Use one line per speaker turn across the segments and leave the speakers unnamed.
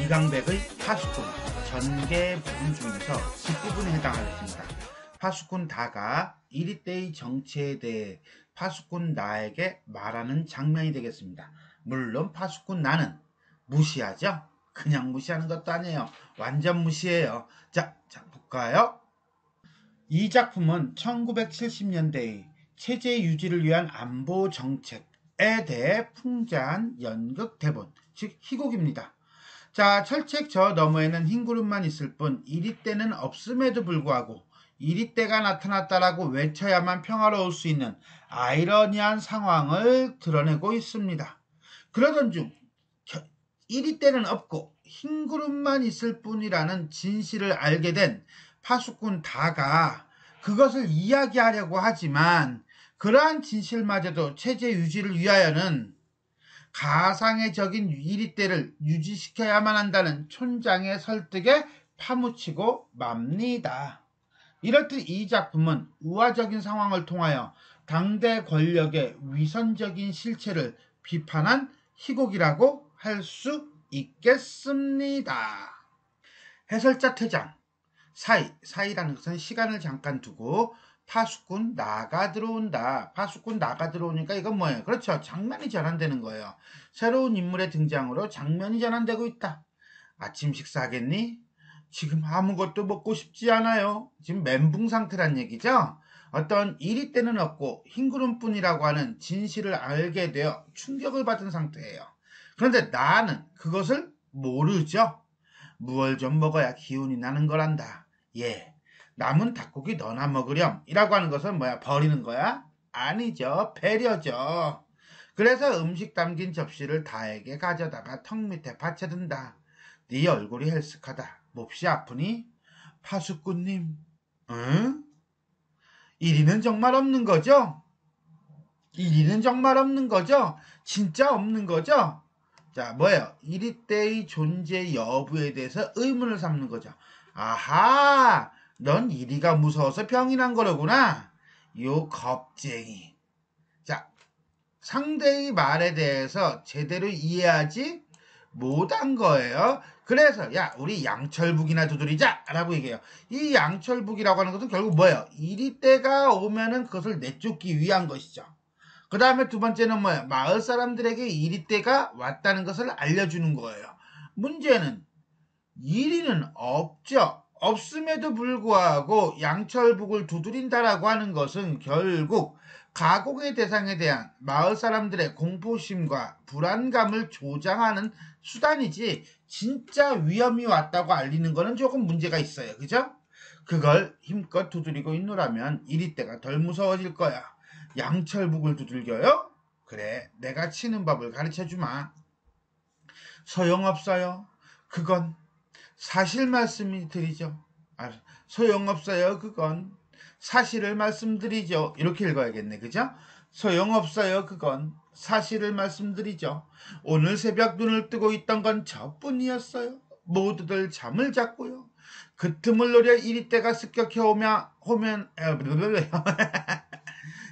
이강백의 파수꾼 전개 부분 중에서 뒷부분에 해당하겠습니다. 파수꾼 다가 이리때의 정체에 대해 파수꾼 나에게 말하는 장면이 되겠습니다. 물론 파수꾼 나는 무시하죠? 그냥 무시하는 것도 아니에요. 완전 무시해요. 자 볼까요? 이 작품은 1970년대의 체제 유지를 위한 안보 정책에 대해 풍자한 연극 대본, 즉 희곡입니다. 자, 철책 저 너머에는 흰 구름만 있을 뿐 이리때는 없음에도 불구하고 이리때가 나타났다라고 외쳐야만 평화로울 수 있는 아이러니한 상황을 드러내고 있습니다. 그러던 중 이리때는 없고 흰 구름만 있을 뿐이라는 진실을 알게 된 파수꾼 다가 그것을 이야기하려고 하지만 그러한 진실마저도 체제 유지를 위하여는 가상의 적인 이리때를 유지시켜야만 한다는 촌장의 설득에 파묻히고 맙니다. 이렇듯 이 작품은 우화적인 상황을 통하여 당대 권력의 위선적인 실체를 비판한 희곡이라고 할 수 있겠습니다. 해설자 퇴장. 사이라는 것은 시간을 잠깐 두고 파수꾼 나가 들어온다. 파수꾼 나가 들어오니까 이건 뭐예요? 그렇죠. 장면이 전환되는 거예요. 새로운 인물의 등장으로 장면이 전환되고 있다. 아침 식사하겠니? 지금 아무것도 먹고 싶지 않아요. 지금 멘붕 상태란 얘기죠. 어떤 이리때는 없고 흰구름뿐이라고 하는 진실을 알게 되어 충격을 받은 상태예요. 그런데 나는 그것을 모르죠. 무얼 좀 먹어야 기운이 나는 거란다. 예, 남은 닭고기 너나 먹으렴 이라고 하는 것은 뭐야? 버리는 거야? 아니죠. 배려죠. 그래서 음식 담긴 접시를 다에게 가져다가 턱 밑에 받쳐든다. 네 얼굴이 헬쓱하다. 몹시 아프니? 파수꾼님, 응? 이리는 정말 없는 거죠? 이리는 정말 없는 거죠? 진짜 없는 거죠? 자, 뭐예요? 이리때의 존재 여부에 대해서 의문을 삼는 거죠. 아하, 넌 이리가 무서워서 병이 난 거로구나. 요 겁쟁이. 자, 상대의 말에 대해서 제대로 이해하지 못한 거예요. 그래서 야, 우리 양철북이나 두드리자 라고 얘기해요. 이 양철북이라고 하는 것은 결국 뭐예요? 이리때가 오면은 그것을 내쫓기 위한 것이죠. 그 다음에 두 번째는 뭐예요? 마을 사람들에게 이리때가 왔다는 것을 알려주는 거예요. 문제는 이리는 없죠. 없음에도 불구하고 양철북을 두드린다라고 하는 것은 결국 가공의 대상에 대한 마을 사람들의 공포심과 불안감을 조장하는 수단이지 진짜 위험이 왔다고 알리는 거는 조금 문제가 있어요. 그죠? 그걸 힘껏 두드리고 있노라면 이리때가 덜 무서워질 거야. 양철북을 두들겨요? 그래, 내가 치는 법을 가르쳐주마. 소용없어요. 그건 사실 말씀드리죠. 소용없어요. 그건 사실을 말씀드리죠. 이렇게 읽어야겠네. 그죠? 소용없어요. 그건 사실을 말씀드리죠. 오늘 새벽 눈을 뜨고 있던 건 저뿐이었어요. 모두들 잠을 잤고요. 그 틈을 노려 이리때가 습격해 오면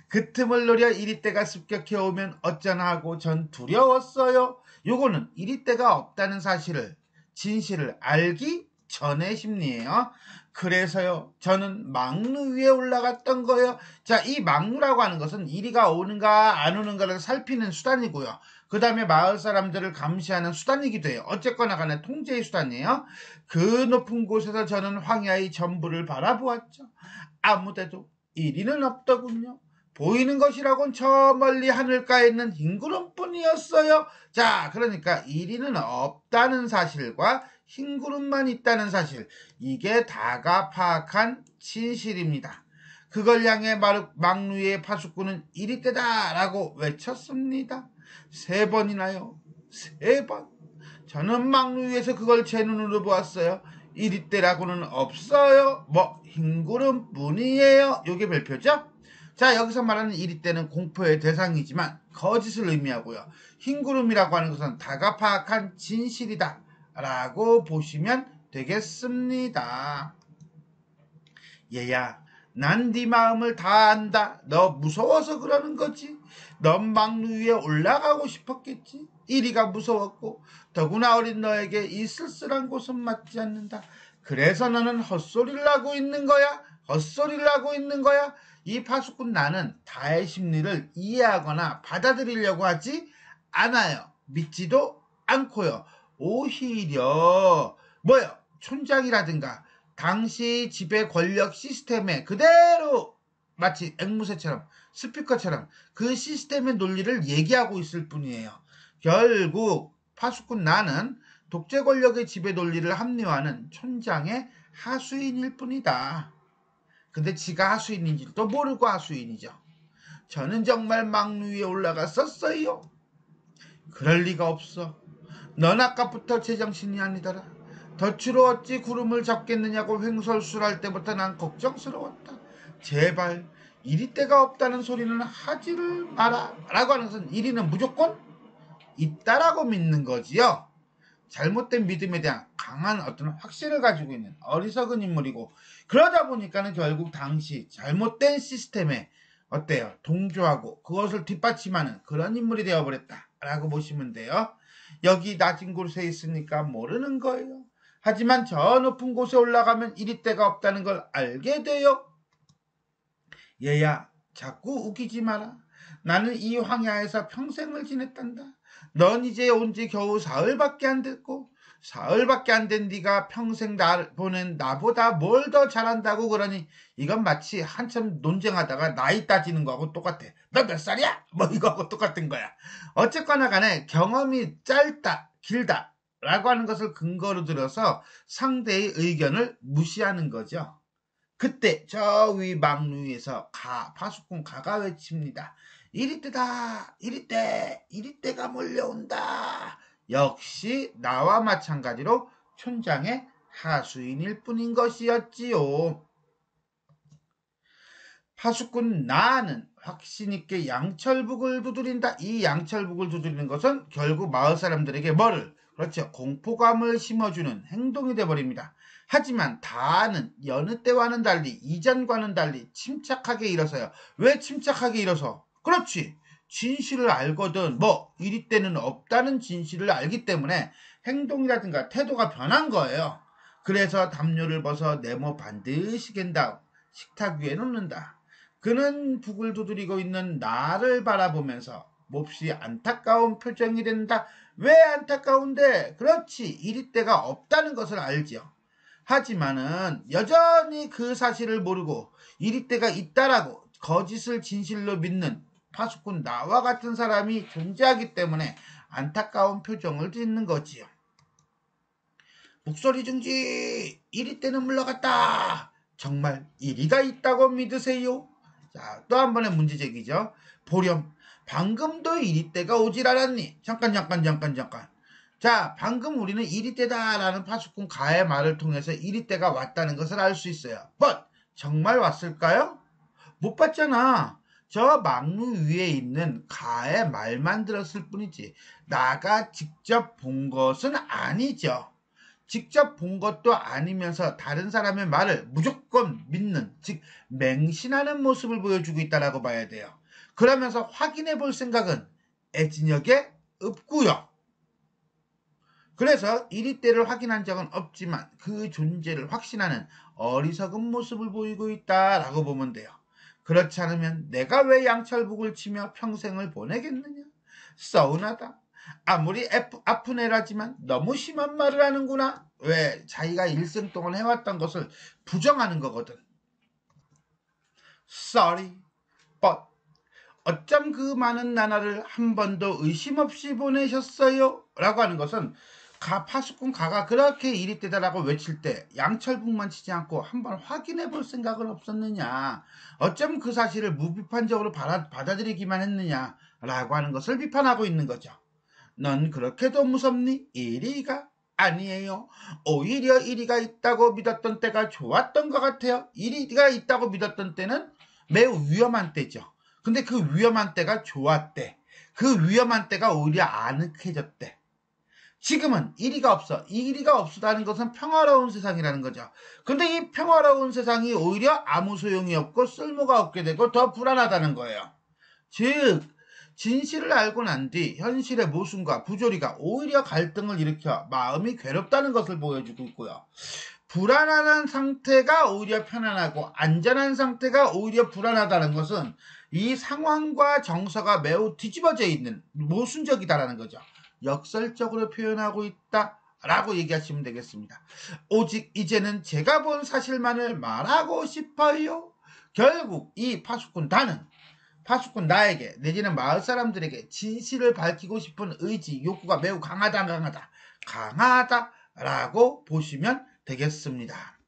그 틈을 노려 이리때가 습격해 오면 어쩌나 하고 전 두려웠어요. 요거는 이리때가 없다는 사실을, 진실을 알기 전의 심리예요. 그래서요, 저는 막루 위에 올라갔던 거예요. 자, 이 막루라고 하는 것은 이리가 오는가 안 오는가를 살피는 수단이고요. 그 다음에 마을 사람들을 감시하는 수단이기도 해요. 어쨌거나 간에 통제의 수단이에요. 그 높은 곳에서 저는 황야의 전부를 바라보았죠. 아무데도 이리는 없더군요. 보이는 것이라곤 저 멀리 하늘가에 있는 흰 구름뿐이었어요. 자, 그러니까 이리는 없다는 사실과 흰 구름만 있다는 사실, 이게 다가 파악한 진실입니다. 그걸 향해 막루의 파수꾼은 이리때다라고 외쳤습니다. 3번이나요. 3번. 저는 막루 위에서 그걸 제 눈으로 보았어요. 이리때라고는 없어요. 흰 구름뿐이에요. 이게 별표죠? 자, 여기서 말하는 이리때는 공포의 대상이지만 거짓을 의미하고요. 흰구름이라고 하는 것은 다가 파악한 진실이다 라고 보시면 되겠습니다. 얘야, 난 네 마음을 다 안다. 너 무서워서 그러는 거지. 넌 막루 위에 올라가고 싶었겠지. 이리가 무서웠고 더구나 어린 너에게 이 쓸쓸한 곳은 맞지 않는다. 그래서 너는 헛소리를 하고 있는 거야. 헛소리를 하고 있는 거야. 이 파수꾼 나는 다의 심리를 이해하거나 받아들이려고 하지 않아요. 믿지도 않고요. 오히려 뭐요? 촌장이라든가 당시 지배 권력 시스템에 그대로 마치 앵무새처럼 스피커처럼 그 시스템의 논리를 얘기하고 있을 뿐이에요. 결국 파수꾼 나는 독재 권력의 지배 논리를 합리화하는 촌장의 하수인일 뿐이다. 근데 지가 하수인인지도 모르고 하수인이죠. 저는 정말 막루 위에 올라갔었어요. 그럴 리가 없어. 넌 아까부터 제정신이 아니더라. 덫으로 어찌 구름을 잡겠느냐고 횡설수할 때부터 난 걱정스러웠다. 제발 이리 때가 없다는 소리는 하지를 마라 라고 하는 것은 이리는 무조건 있다라고 믿는 거지요. 잘못된 믿음에 대한 강한 어떤 확신을 가지고 있는 어리석은 인물이고, 그러다 보니까는 결국 당시 잘못된 시스템에 어때요? 동조하고 그것을 뒷받침하는 그런 인물이 되어버렸다라고 보시면 돼요. 여기 낮은 곳에 있으니까 모르는 거예요. 하지만 저 높은 곳에 올라가면 이리 때가 없다는 걸 알게 돼요. 얘야, 자꾸 우기지 마라. 나는 이 황야에서 평생을 지냈단다. 넌 이제 온 지 겨우 사흘밖에 안 됐고, 사흘밖에 안 된 네가 평생 날 보낸 나보다 뭘 더 잘한다고 그러니 이건 마치 한참 논쟁하다가 나이 따지는 거하고 똑같아. 너 몇 살이야? 뭐 이거하고 똑같은 거야. 어쨌거나 간에 경험이 짧다, 길다 라고 하는 것을 근거로 들어서 상대의 의견을 무시하는 거죠. 그때 저 위 막루 위에서 파수꾼 가가 외칩니다. 이리 때다, 이리 때, 이리 때가 몰려온다. 역시 나와 마찬가지로 촌장의 하수인일 뿐인 것이었지요. 파수꾼 나는 확신 있게 양철북을 두드린다. 이 양철북을 두드리는 것은 결국 마을 사람들에게 뭐를? 그렇죠. 공포감을 심어주는 행동이 돼버립니다. 하지만 다는 여느 때와는 달리, 이전과는 달리 침착하게 일어서요. 왜 침착하게 일어서? 그렇지. 진실을 알거든. 이리 때는 없다는 진실을 알기 때문에 행동이라든가 태도가 변한 거예요. 그래서 담요를 벗어 네모 반드시 갠 다음 식탁 위에 놓는다. 그는 북을 두드리고 있는 나를 바라보면서 몹시 안타까운 표정이 된다. 왜 안타까운데? 그렇지. 이리 때가 없다는 것을 알죠. 하지만은 여전히 그 사실을 모르고 이리 때가 있다라고 거짓을 진실로 믿는 파수꾼 나와 같은 사람이 존재하기 때문에 안타까운 표정을 짓는 거지요. 목소리 중지. 이리 때는 물러갔다. 정말 이리가 있다고 믿으세요? 자, 또 한 번의 문제제기죠. 보렴, 방금도 이리 때가 오질 않았니? 잠깐. 자, 방금 우리는 이리 때다라는 파수꾼 가의 말을 통해서 이리 때가 왔다는 것을 알 수 있어요. But 정말 왔을까요? 못 봤잖아. 저 막루 위에 있는 가의 말만 들었을 뿐이지 나가 직접 본 것은 아니죠. 직접 본 것도 아니면서 다른 사람의 말을 무조건 믿는, 즉 맹신하는 모습을 보여주고 있다라고 봐야 돼요. 그러면서 확인해 볼 생각은 애진혁에 없고요. 그래서 이리 때를 확인한 적은 없지만 그 존재를 확신하는 어리석은 모습을 보이고 있다라고 보면 돼요. 그렇지 않으면 내가 왜 양철북을 치며 평생을 보내겠느냐? 서운하다. 아무리 아픈 애라지만 너무 심한 말을 하는구나. 왜? 자기가 일생 동안 해왔던 것을 부정하는 거거든. Sorry, but 어쩜 그 많은 나날을 한 번도 의심 없이 보내셨어요? 라고 하는 것은 파수꾼 가가 그렇게 이리 때다라고 외칠 때 양철북만 치지 않고 한번 확인해 볼 생각은 없었느냐? 어쩜 그 사실을 무비판적으로 받아들이기만 했느냐? 라고 하는 것을 비판하고 있는 거죠. 넌 그렇게도 무섭니? 이리가? 아니에요. 오히려 이리가 있다고 믿었던 때가 좋았던 것 같아요. 이리가 있다고 믿었던 때는 매우 위험한 때죠. 근데 그 위험한 때가 좋았대. 그 위험한 때가 오히려 아늑해졌대. 지금은 이리가 없어. 이리가 없다는 것은 평화로운 세상이라는 거죠. 근데 이 평화로운 세상이 오히려 아무 소용이 없고 쓸모가 없게 되고 더 불안하다는 거예요. 즉 진실을 알고 난 뒤 현실의 모순과 부조리가 오히려 갈등을 일으켜 마음이 괴롭다는 것을 보여주고 있고요. 불안한 상태가 오히려 편안하고 안전한 상태가 오히려 불안하다는 것은 이 상황과 정서가 매우 뒤집어져 있는 모순적이다라는 거죠. 역설적으로 표현하고 있다라고 얘기하시면 되겠습니다. 오직 이제는 제가 본 사실만을 말하고 싶어요. 결국 이 파수꾼 다는 파수꾼 나에게 내지는 마을 사람들에게 진실을 밝히고 싶은 의지, 욕구가 매우 강하다라고 보시면 되겠습니다.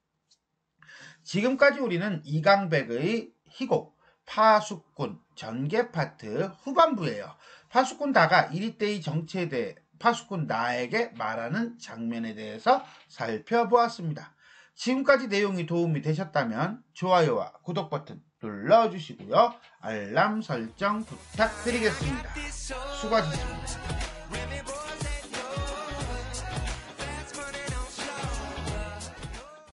지금까지 우리는 이강백의 희곡 파수꾼 전개 파트 후반부예요. 파수꾼 다가 이리때의 정치에 대해 파수꾼 나에게 말하는 장면에 대해서 살펴보았습니다. 지금까지 내용이 도움이 되셨다면 좋아요와 구독 버튼 눌러주시고요. 알람 설정 부탁드리겠습니다. 수고하셨습니다.